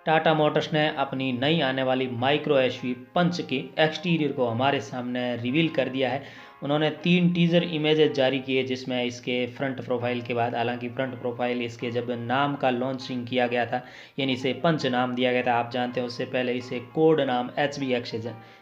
Tata Motors ने अपनी नई आने वाली माइक्रो एसयूवी पंच के एक्सटीरियर को हमारे सामने रिवील कर दिया है। उन्होंने 3 टीज़र इमेजेस जारी किए जिसमें इसके फ्रंट प्रोफाइल के बाद, हालांकि फ्रंट प्रोफाइल इसके जब नाम का लॉन्चिंग किया गया था, यानी इसे पंच नाम दिया गया था, आप जानते हैं उससे पहले इसे कोड नाम HBX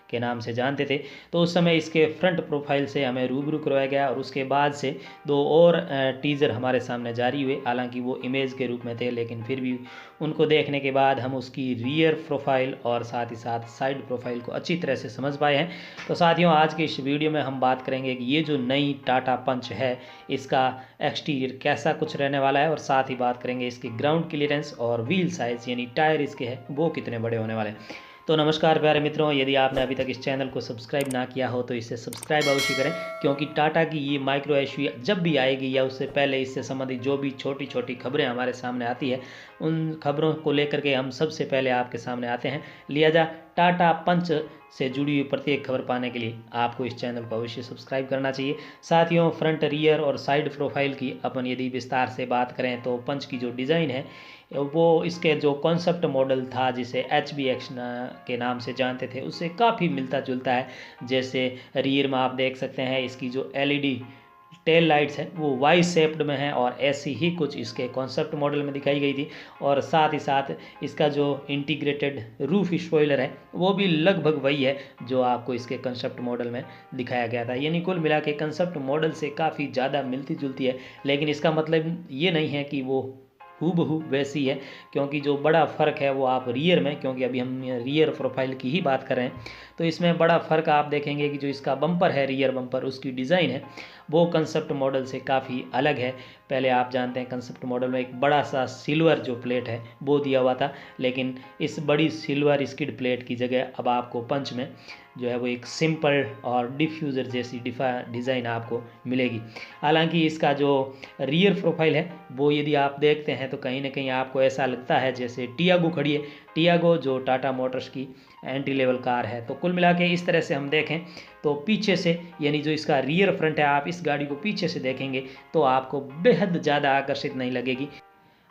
के नाम से जानते थे। तो उस समय इसके फ्रंट प्रोफाइल से हमें रूबरू करवाया गया और उसके बाद से 2 और टीज़र हमारे सामने जारी हुए। हालांकि वो इमेज के रूप में थे, लेकिन फिर भी उनको देखने के बाद हम उसकी रियर प्रोफाइल और साथ ही साथ साइड प्रोफाइल को अच्छी तरह से समझ पाए हैं। तो साथियों, आज के इस वीडियो में हम बात करेंगे कि ये जो नई टाटा पंच है इसका एक्सटीरियर कैसा कुछ रहने वाला है, और साथ ही बात करेंगे इसकी ग्राउंड क्लियरेंस और व्हील साइज़ यानी टायर इसके हैं वो कितने बड़े होने वाले हैं। तो नमस्कार प्यारे मित्रों, यदि आपने अभी तक इस चैनल को सब्सक्राइब ना किया हो तो इसे सब्सक्राइब अवश्य करें, क्योंकि टाटा की ये माइक्रो एसयूवी जब भी आएगी या उससे पहले इससे संबंधित जो भी छोटी छोटी खबरें हमारे सामने आती है, उन खबरों को लेकर के हम सबसे पहले आपके सामने आते हैं। लिहाजा टाटा पंच से जुड़ी हुई प्रत्येक खबर पाने के लिए आपको इस चैनल को अवश्य सब्सक्राइब करना चाहिए। साथियों, फ्रंट, रियर और साइड प्रोफाइल की अपन यदि विस्तार से बात करें तो पंच की जो डिज़ाइन है वो इसके जो कॉन्सेप्ट मॉडल था जिसे HBX के नाम से जानते थे उससे काफ़ी मिलता जुलता है। जैसे रियर में आप देख सकते हैं इसकी जो LED टेल लाइट्स हैं वो वाई शेप्ड में है और ऐसी ही कुछ इसके कॉन्सेप्ट मॉडल में दिखाई गई थी। और साथ ही साथ इसका जो इंटीग्रेटेड रूफ स्पॉइलर है वो भी लगभग वही है जो आपको इसके कंसेप्ट मॉडल में दिखाया गया था। यानी कुल मिला के कंसेप्ट मॉडल से काफ़ी ज़्यादा मिलती जुलती है, लेकिन इसका मतलब ये नहीं है कि वो हूबहू वैसी है, क्योंकि जो बड़ा फ़र्क है वो आप रियर में, क्योंकि अभी हम रियर प्रोफाइल की ही बात कर रहे हैं, तो इसमें बड़ा फ़र्क आप देखेंगे कि जो इसका बम्पर है, रियर बम्पर, उसकी डिज़ाइन है वो कंसेप्ट मॉडल से काफ़ी अलग है। पहले आप जानते हैं कंसेप्ट मॉडल में एक बड़ा सा सिल्वर जो प्लेट है वो दिया हुआ था, लेकिन इस बड़ी सिल्वर स्किड प्लेट की जगह अब आपको पंच में जो है वो एक सिंपल और डिफ्यूज़र जैसी डिज़ाइन आपको मिलेगी। हालांकि इसका जो रियर प्रोफाइल है वो यदि आप देखते हैं तो कहीं ना कहीं आपको ऐसा लगता है जैसे टियागो खड़ी है, टियागो जो टाटा मोटर्स की एंट्री लेवल कार है। तो कुल मिला के इस तरह से हम देखें तो पीछे से, यानी जो इसका रियर फ्रंट है, आप इस गाड़ी को पीछे से देखेंगे तो आपको बेहद ज़्यादा आकर्षित नहीं लगेगी।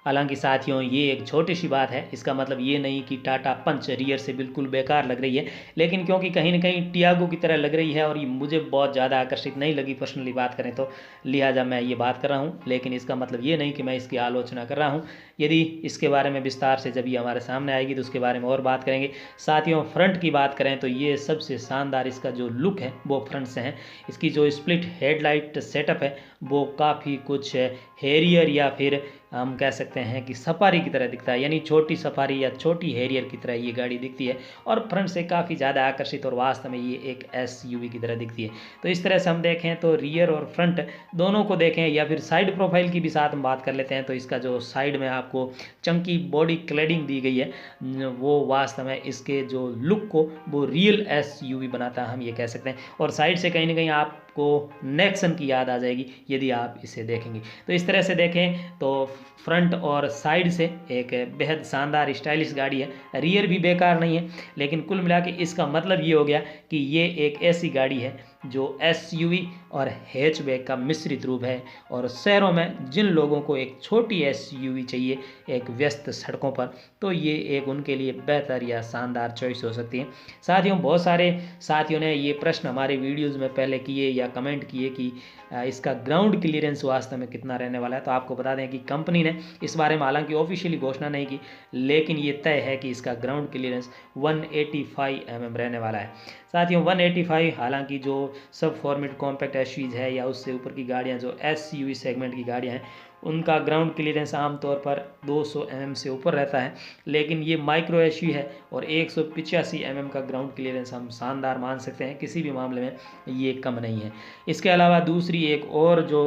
हालांकि साथियों, ये एक छोटी सी बात है, इसका मतलब ये नहीं कि टाटा पंच रियर से बिल्कुल बेकार लग रही है, लेकिन क्योंकि कहीं ना कहीं टियागो की तरह लग रही है और ये मुझे बहुत ज़्यादा आकर्षित नहीं लगी पर्सनली बात करें तो, लिहाजा मैं ये बात कर रहा हूँ। लेकिन इसका मतलब ये नहीं कि मैं इसकी आलोचना कर रहा हूँ। यदि इसके बारे में विस्तार से जब ये हमारे सामने आएगी तो उसके बारे में और बात करेंगे। साथियों, फ्रंट की बात करें तो ये सबसे शानदार इसका जो लुक है वो फ्रंट से है। इसकी जो स्प्लिट हेडलाइट सेटअप है वो काफ़ी कुछ हेरियर या फिर हम कह सकते हैं कि सफारी की तरह दिखता है, यानी छोटी सफारी या छोटी हैरियर की तरह ये गाड़ी दिखती है और फ्रंट से काफ़ी ज़्यादा आकर्षित और वास्तव में ये एक SUV की तरह दिखती है। तो इस तरह से हम देखें तो रियर और फ्रंट दोनों को देखें, या फिर साइड प्रोफाइल की भी साथ हम बात कर लेते हैं, तो इसका जो साइड में आपको चंकी बॉडी क्लैडिंग दी गई है वो वास्तव में इसके जो लुक को वो रियल SUV बनाता है, हम ये कह सकते हैं। और साइड से कहीं ना कहीं आपको नेक्सन की याद आ जाएगी यदि आप इसे देखेंगे। तो इस तरह से देखें तो फ्रंट और साइड से एक बेहद शानदार स्टाइलिश गाड़ी है। रियर भी बेकार नहीं है, लेकिन कुल मिला के इसका मतलब ये हो गया कि ये एक ऐसी गाड़ी है जो SUV और हैचबैक का मिश्रित रूप है। और शहरों में जिन लोगों को एक छोटी SUV चाहिए एक व्यस्त सड़कों पर, तो ये एक उनके लिए बेहतर या शानदार चॉइस हो सकती है। साथियों, बहुत सारे साथियों ने ये प्रश्न हमारे वीडियोज़ में पहले किए या कमेंट किए कि इसका ग्राउंड क्लियरेंस वास्तव में कितना रहने वाला है। तो आपको बता दें कि कंपनी ने इस बारे में हालांकि ऑफिशियली घोषणा नहीं की, लेकिन ये तय है कि इसका ग्राउंड क्लियरेंस 185 mm रहने वाला है। साथियों, 185, हालांकि जो सब फॉर्मेट कॉम्पैक्ट SUVs है या उससे ऊपर की गाड़ियाँ जो SUV सेगमेंट की गाड़ियाँ हैं उनका ग्राउंड क्लियरेंस आमतौर पर 200 mm से ऊपर रहता है, लेकिन ये माइक्रो SUV है और 185 mm का ग्राउंड क्लियरेंस हम शानदार मान सकते हैं। किसी भी मामले में ये कम नहीं है। इसके अलावा दूसरी एक और जो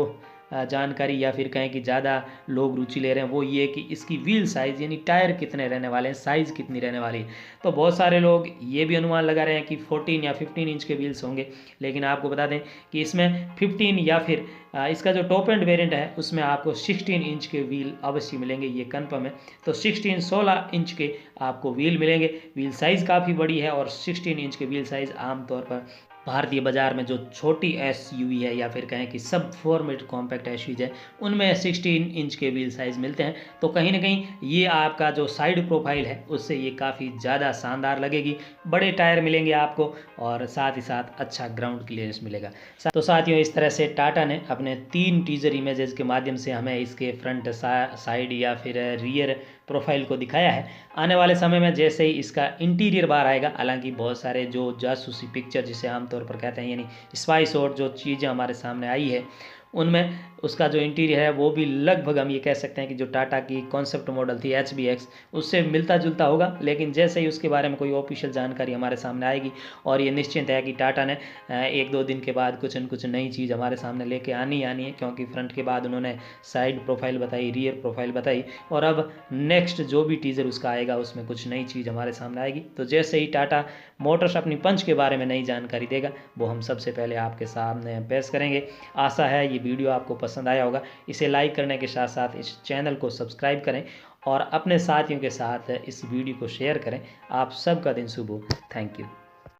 जानकारी या फिर कहें कि ज़्यादा लोग रुचि ले रहे हैं वो ये कि इसकी व्हील साइज़ यानी टायर कितने रहने वाले हैं, साइज़ कितनी रहने वाली है। तो बहुत सारे लोग ये भी अनुमान लगा रहे हैं कि 14 या 15 इंच के व्हील्स होंगे, लेकिन आपको बता दें कि इसमें 15 या फिर इसका जो टॉप एंड वेरिएंट है उसमें आपको 16 इंच के व्हील अवश्य मिलेंगे, ये कन्फर्म है। तो 16 इंच के आपको व्हील मिलेंगे। व्हील साइज़ काफ़ी बड़ी है और 16 इंच के व्हील साइज़ आमतौर पर भारतीय बाज़ार में जो छोटी एसयूवी है या फिर कहें कि सब फॉर्मेट कॉम्पैक्ट एसयूवीज है उनमें 16 इंच के व्हील साइज़ मिलते हैं। तो कहीं ना कहीं ये आपका जो साइड प्रोफाइल है उससे ये काफ़ी ज़्यादा शानदार लगेगी। बड़े टायर मिलेंगे आपको और साथ ही साथ अच्छा ग्राउंड क्लियरेंस मिलेगा। तो साथियों, इस तरह से टाटा ने अपने 3 टीजर इमेजेस के माध्यम से हमें इसके फ्रंट साइड या फिर रियर प्रोफाइल को दिखाया है। आने वाले समय में जैसे ही इसका इंटीरियर बाहर आएगा, हालांकि बहुत सारे जो जासूसी पिक्चर जिसे आमतौर पर कहते हैं यानी स्पाई शॉट जो चीज़ें हमारे सामने आई है उनमें उसका जो इंटीरियर है वो भी लगभग हम ये कह सकते हैं कि जो टाटा की कॉन्सेप्ट मॉडल थी HBX उससे मिलता जुलता होगा। लेकिन जैसे ही उसके बारे में कोई ऑफिशियल जानकारी हमारे सामने आएगी और ये निश्चित है कि टाटा ने 1-2 दिन के बाद कुछ न कुछ नई चीज़ हमारे सामने लेके आनी है, क्योंकि फ्रंट के बाद उन्होंने साइड प्रोफाइल बताई, रियर प्रोफाइल बताई और अब नेक्स्ट जो भी टीज़र उसका आएगा उसमें कुछ नई चीज़ हमारे सामने आएगी। तो जैसे ही टाटा मोटर्स अपनी पंच के बारे में नई जानकारी देगा वो हम सबसे पहले आपके सामने पेश करेंगे। आशा है ये वीडियो आपको पसंद आया होगा। इसे लाइक करने के साथ साथ इस चैनल को सब्सक्राइब करें और अपने साथियों के साथ इस वीडियो को शेयर करें। आप सबका दिन शुभ हो। Thank you.